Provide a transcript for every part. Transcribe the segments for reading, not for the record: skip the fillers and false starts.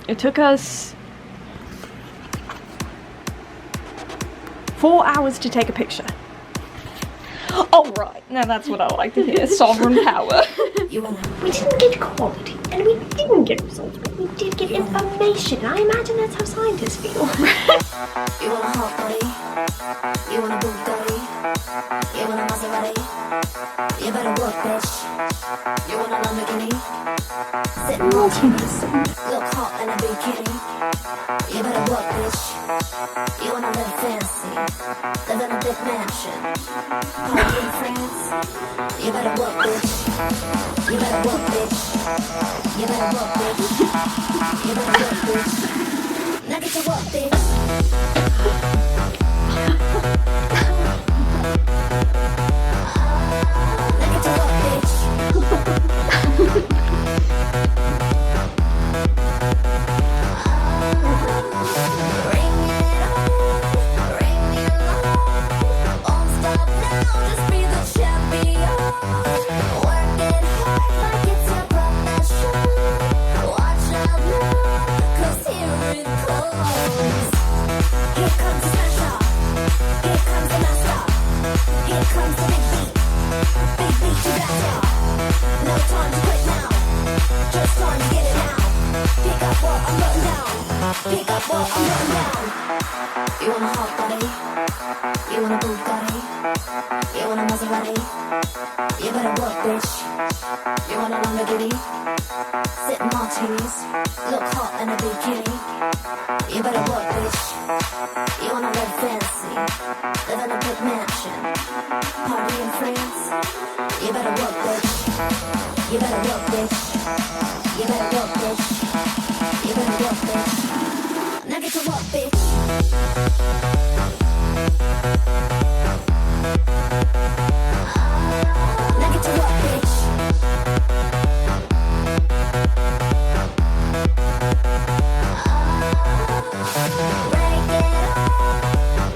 It took us 4 hours to take a picture. Oh right, now that's what I like to hear, sovereign power. We didn't get quality and we didn't get results, but we did get information. And I imagine that's how scientists feel. You want a hot body? You want a Bugatti? You want a Maserati? You better work, bitch. You want a Lamborghini? Sitting martinis, look hot in a bikini. You better work, bitch. You wanna live fancy, live in a big mansion, party in France. You better work, bitch. You better work, bitch. You better work, bitch. You better work, bitch. Now get to work, bitch. Now get to work, bitch. Pick up what I'm putting down. You want a hot body? You want a Bugatti? You want a Maserati? You better work, bitch. You want a Lamborghini? Sip martinis, look hot in a bikini. You better work, bitch. You wanna live fancy, live in a big mansion, party in France. You better work, bitch. You better work, bitch. You better work, bitch. You better work, bitch. Now get to work, bitch. Now get to work, bitch. Break it up,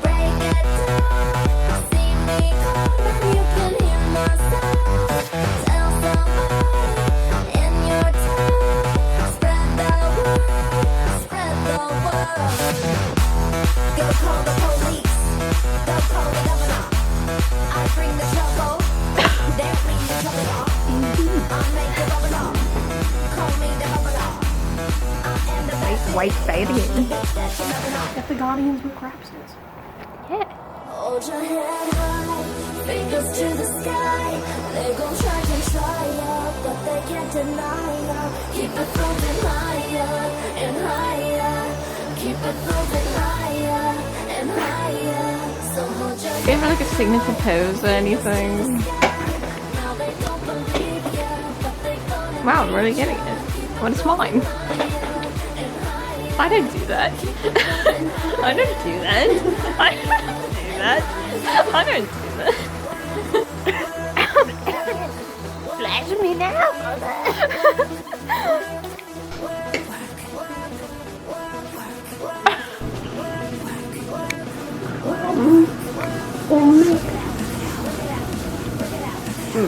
break it down. See me coming, you can hear my sound. Tell somebody in your town. Spread the word, spread the word. Go call the police, go call the governor. I bring the trouble, they'll bring the trouble on. I make the bubble on, call me the bubble on. I am the best White baby. that you never know. Get the Guardians with Grabsters. Yeah. Hold your head high, fingers to the sky. They gon' try to try ya, but they can't deny ya. Keep it moving higher and higher. Keep it moving higher and higher. So hold your Do you have like a signature pose or anything? now they don't believe ya, but they gonna Wow, I'm really getting it. What is mine? I don't do that. I don't do that. I don't do that. I don't do that. Flash me now.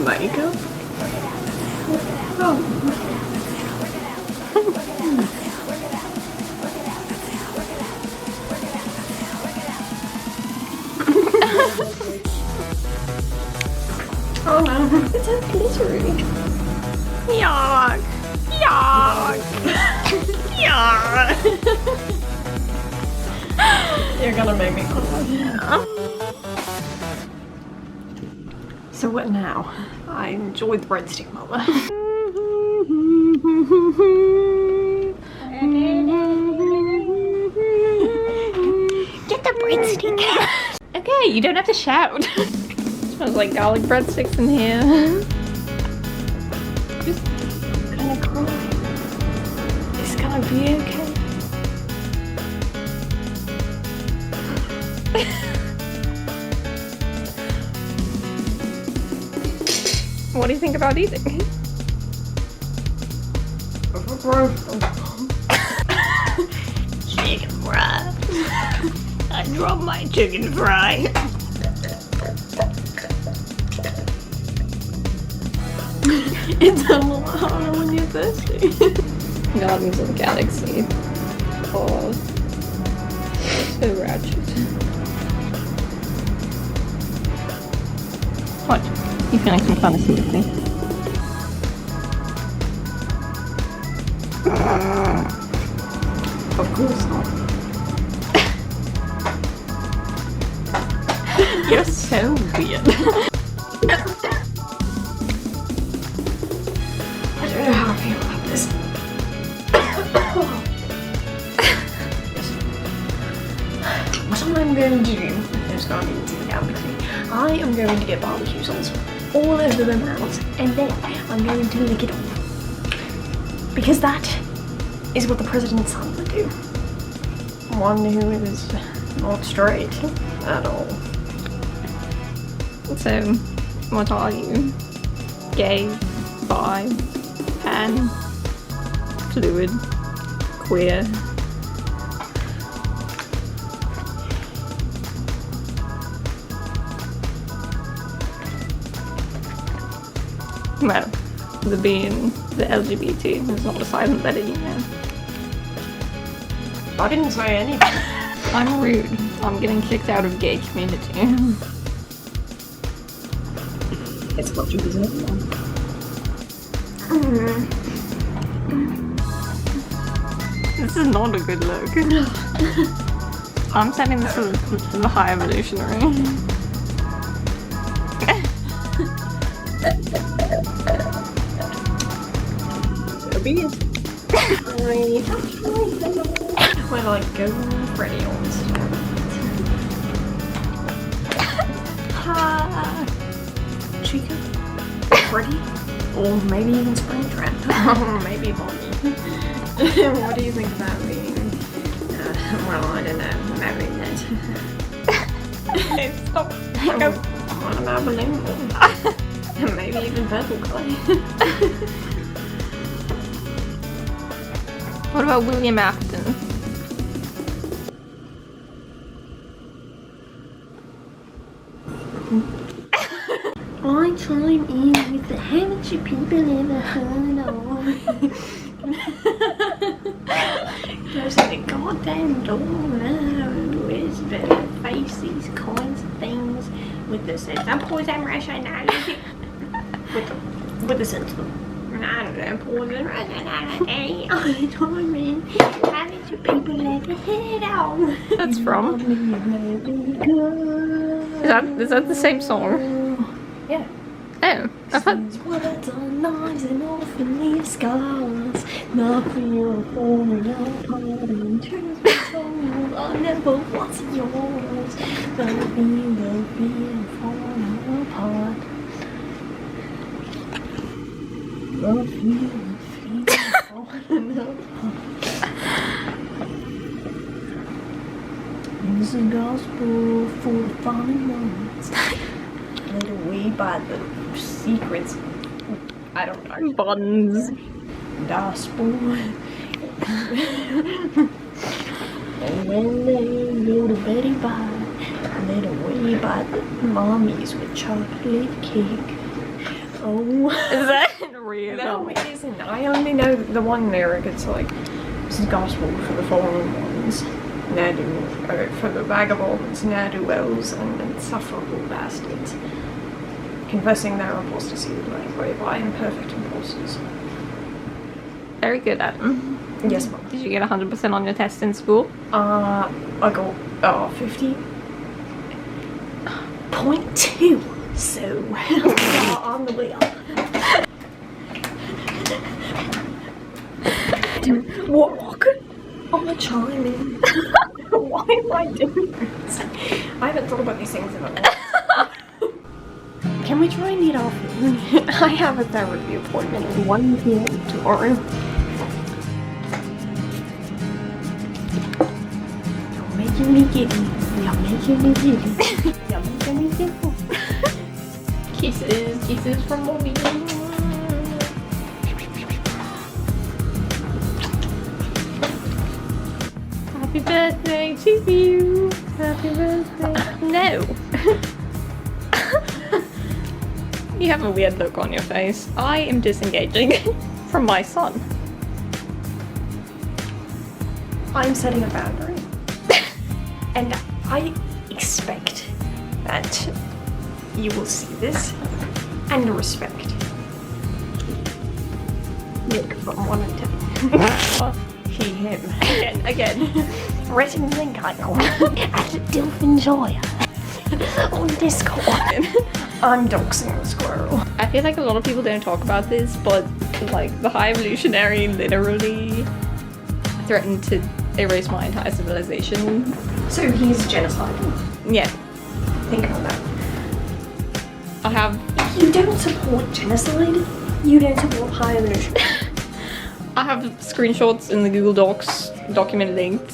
Makeup? Oh. Oh no, it's so glittery. Yuck! Yuck! Yuck! You're gonna make me cry. So what now? I enjoyed the breadstick mama. Get the breadstick. Okay, you don't have to shout. Smells like garlic breadsticks in here. Just kind of cool. It's gonna be okay. What do you think about eating? Chicken fry. I dropped my chicken fry. It's a little harder when you're thirsty. Guardians of the Galaxy. Oh, so ratchet. What? You feeling some fantasy with me? Of course not. You're so weird. I don't know how I feel about this. What I'm going to do is Guardians of the Galaxy. I am going to get barbecue sauce all over my mouth and then I'm going to lick it off. Because that is what the president's son would do. One who is not straight at all. So, what are you? Gay, bi, pan, fluid, queer? Well, the being the LGBT is not a silent letter, you know. I didn't say anything. I'm rude. I'm getting kicked out of gay community. It's what you deserve. This is not a good look. I'm setting this as the high evolutionary. So be it. We're like go Freddy on this. Ha! Chica? Freddy? Or maybe even Springtrap. Or maybe Bonnie. What do you think about being, well, I don't know, marionette? Stop. I'm on a balloon. Maybe even purple clay. What about William Afton? I chime in with the haven't you people ever heard of? Close the goddamn door now. It's better face these kinds of things with the sense of poison rationality. With the sense of I don't know, poison rationality. I chime in. Haven't you people ever heard of? That's from? Is that the same song? Yeah. Oh, I thought. What I've done, knives and often leave scars. Nothing you're falling apart and turns my soul. I never was yours. Love me and falling apart. Love you and falling apart. It's the gospel for the fallen ones. Led away by the secrets. I don't know. Buns. Gospel. And when they go to Betty Bye, led away by the mommies with chocolate cake. Oh. Is that real? No, it isn't. I only know the one lyric. It's like, this is gospel for the fallen ones. For the vagabonds, ne'er-do-wells, and insufferable bastards. Confessing their apostasy led away by imperfect impulses. Very good, Adam. Yes, Mom. Did you get 100% on your test in school? I got 50.2. So on the way up. Dude, walk on the chime in. Why am I doing this? I haven't thought about these things in a while. Can we try and meet off? I have a therapy appointment at 1 p.m. tomorrow. You're making me giddy. You're making me giddy. You're making me giddy. Kisses from mommy. Happy birthday to you. Happy birthday. No. You have a weird look on your face. I am disengaging from my son. I'm setting a boundary. And I expect that you will see this and respect. Nick from 1 and 10. He, him. Again. Resident link icon at Dilphin Joya on Discord. I'm doxing the squirrel. I feel like a lot of people don't talk about this, but like the High Evolutionary literally threatened to erase my entire civilization. So he's genocidal. Yeah, Think about that. I have. You don't support genocide. You don't support high evolution. I have screenshots in the Google Docs document linked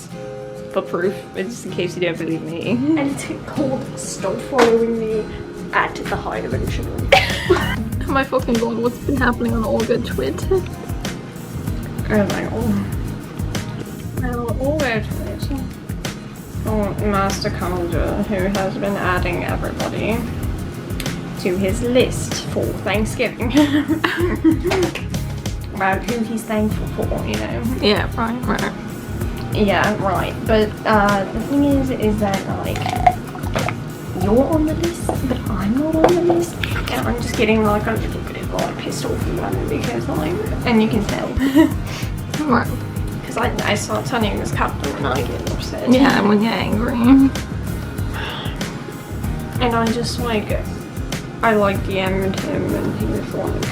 for proof, just in case you don't believe me. And it's called Stop Following Me at the High Evolution. Oh my fucking god, what's been happening on Olga Twitter? Oh my god. Well, Olga Twitter. Oh, Master Calder, who has been adding everybody to his list for Thanksgiving. About who he's thankful for, you know. Yeah, right. Yeah, right. But the thing is that like you're on the list, but I'm not on the list, and I'm just getting like a little bit like pissed off about it because like, and you can tell, Right. because I start turning this captain when I get upset. Yeah, when you're angry. And I just like I like DM'd him, and he was like,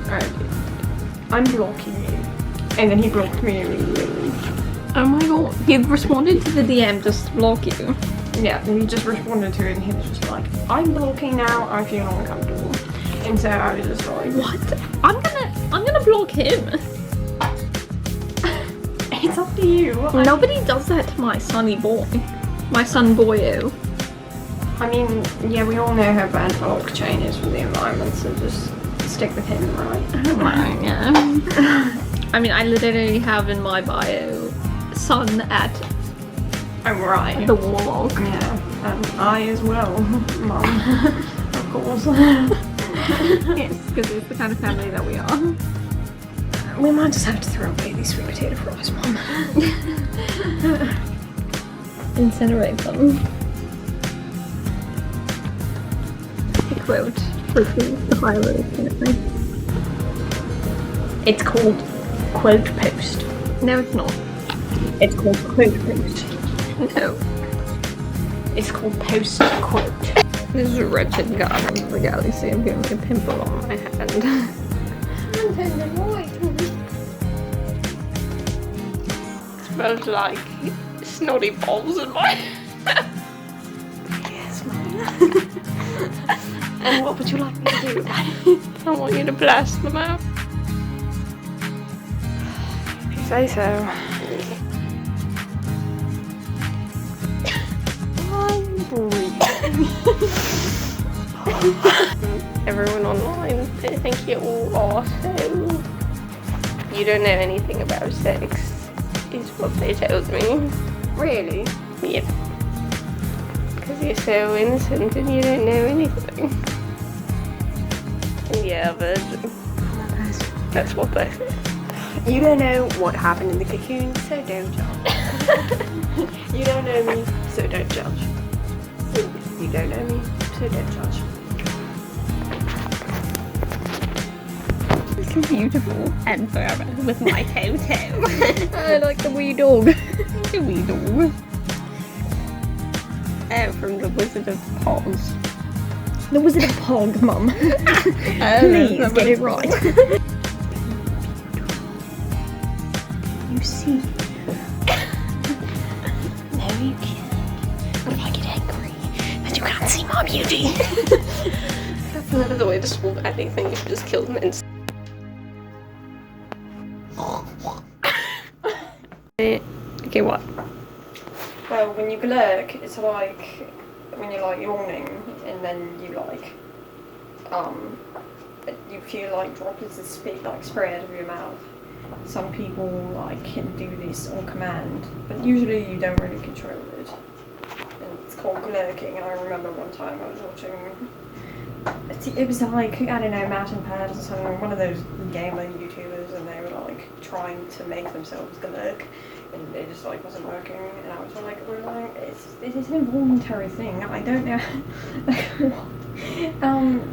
alright, I'm blocking you. And then he blocked me immediately. Oh my god, he responded to the DM just to block you. Yeah, and he just responded to it and he was just like, I'm blocking now, I feel uncomfortable. And so I was just like, What? I'm gonna block him. it's up to you. Nobody does that to my sunny boy. My son boyo. I mean, yeah, we all know how bad blockchain is for the environment, so just stick with him, right? Right, yeah. I mean, I literally have in my bio, son at I'm right. the warlock. Yeah, I as well, Mum, of course. Yes, because it's the kind of family that we are. We might just have to throw away these sweet potato fries, Mum. Incinerate them. A quote for the High Evolutionary. It's called quote post. No, it's not. It's called quote post. No. It's called post quote. This is a wretched garden of the galaxy. I'm getting a pimple on my hand. Smells like snotty balls in my Yes, Mum. And what would you like me to do with that? I want you to blast them out. If you say so. I'm breathing. Everyone online, they think you're all awesome. You don't know anything about sex, is what they told me. Really? Yep. Because you're so innocent and you don't know anything. Yeah, but that's what they say. You don't know what happened in the cocoon, so don't judge. You don't know me, so don't judge. You don't know me, so don't judge. It's beautiful and forever with my Toto. I like the wee dog. The wee dog. From the Wizard of Oz. The Wizard of Pog, Mum. Please get it right. You see? No, you can't. But if I get angry, then you can't see my beauty. That's another way to solve anything. You should just kill them and. Okay, what? Well, when you glurk, it's like when you're like yawning and then you like, you feel like droplets of spit like spray out of your mouth. Some people like can do this on command, but usually you don't really control it. And it's called glurking. And I remember one time I was watching It was like, I don't know, Matt and Pat or something, one of those gambling YouTubers, and they were like trying to make themselves Gluck, and it just like wasn't working. And I was like, it's an involuntary thing. I don't know.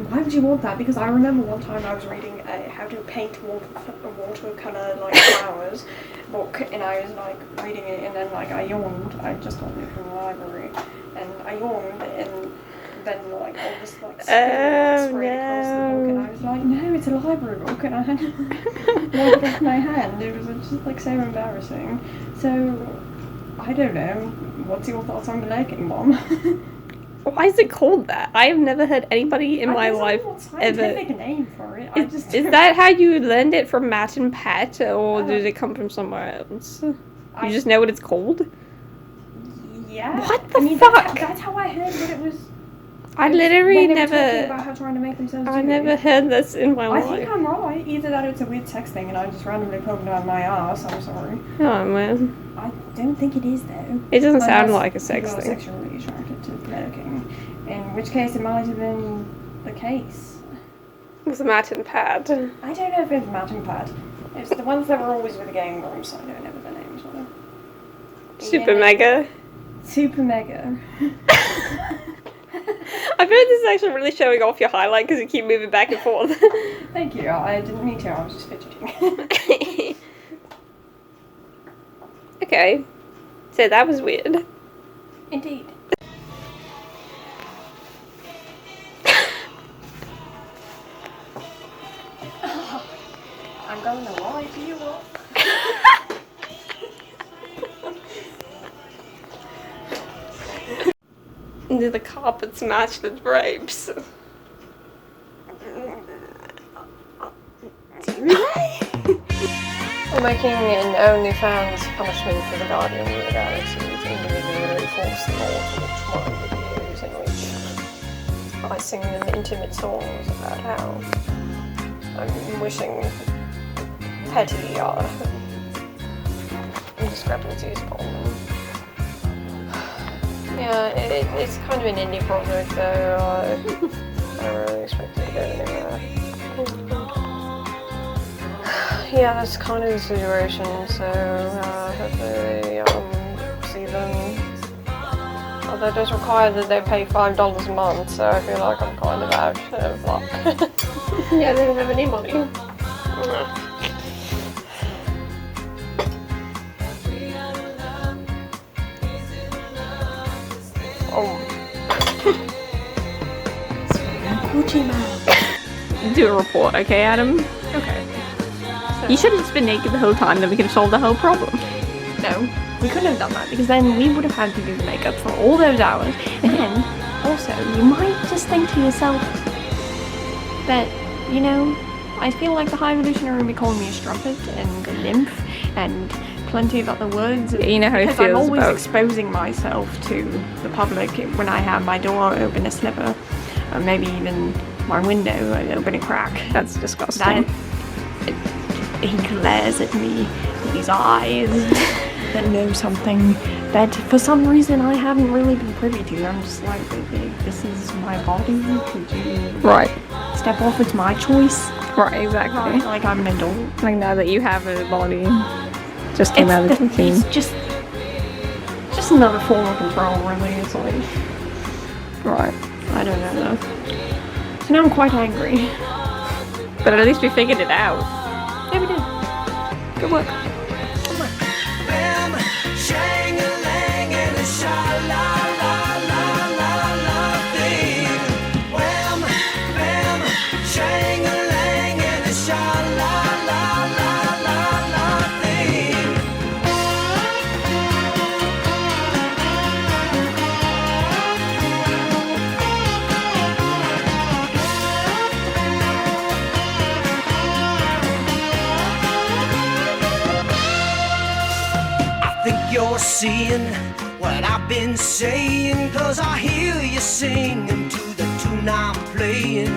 Why would you want that? Because I remember one time I was reading a how to paint watercolor like flowers book, and I was like reading it, and then like I yawned. I just got it from the library, and I yawned, and then like all this like sprayed across the book, and I was like, no, it's a library book, and I had water off my hand. It was just like so embarrassing. So I don't know. What's your thoughts on Glucking, Mom? Why is it called that? I have never heard anybody in my life ever. Scientific name for it. Is that how you learned it from Matt and Pat, or did it come from somewhere else? You just know what it's called? Yeah. What the fuck? That's how I heard what it was. I literally when they were talking never. about how trying to make themselves I do never it. heard this in my life. I think I'm right. Either that or it's a weird sex thing and I just randomly poked down my ass. I'm sorry. Oh man. I don't think it is though. It doesn't sound Unless like a sex people are thing. sexually attracted to lurking. In which case it might have been the case. With Matt and Pat. I don't know if it's Matt and Pat. It's the ones that were always with the Game Grumps. I don't know what their names were. Super Mega. Super Mega. I feel like this is actually really showing off your highlight because you keep moving back and forth. Thank you. I didn't mean to. I was just fidgeting. Okay. So that was weird. Indeed. I'm going to lie to you all. Do the carpets match the drapes? We're making an OnlyFans punishment for the Guardian of the Galaxy to individually force them all to watch my videos in which I sing them intimate songs about how I'm wishing petty discrepancies upon them. Yeah, it's kind of an indie project though. I don't really expect it to go anywhere. Yeah, that's kind of the situation, so hopefully see them. Although it does require that they pay $5 a month, so I feel like I'm kind of out of luck. Yeah, they don't have any money. Gucci man. Do a report, okay, Adam? Okay. You should have just been naked the whole time, then we could have solved the whole problem. No, we couldn't have done that because then we would have had to do the makeup for all those hours. And then, also, you might just think to yourself that, you know, I feel like the High Evolutionary would be calling me a strumpet and a nymph and plenty of other words. Yeah, you know how he because I'm feels always about- exposing myself to the public when I have my door open a slipper, or maybe even my window open a crack. That's disgusting. He glares at me with his eyes that know something that for some reason I haven't really been privy to. I'm just like, baby, this is my body. Could you Right. step off? It's my choice. Right, exactly. Like I'm an adult. Like now that you have a body, just came out of the routine. It's just another form of control, really. It's like, Right. I don't know though. So now I'm quite angry. But at least we figured it out. Yeah, we did. Good work. Bam, shang-a-lang and a sha-la-la-la-la-la thing. Wham, bam, shang-a-lang and a sha-la-la-la-la-la thing. I think you're seeing what I've been saying, 'cause I hear you singing to the tune I'm playing.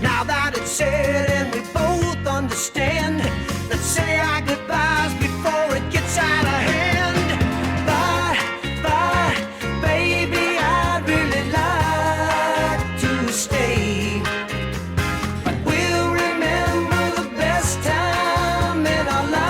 Now that it's said and we both understand, let's say our goodbyes before it gets out of hand. Bye, bye, baby, I'd really like to stay. saying our love.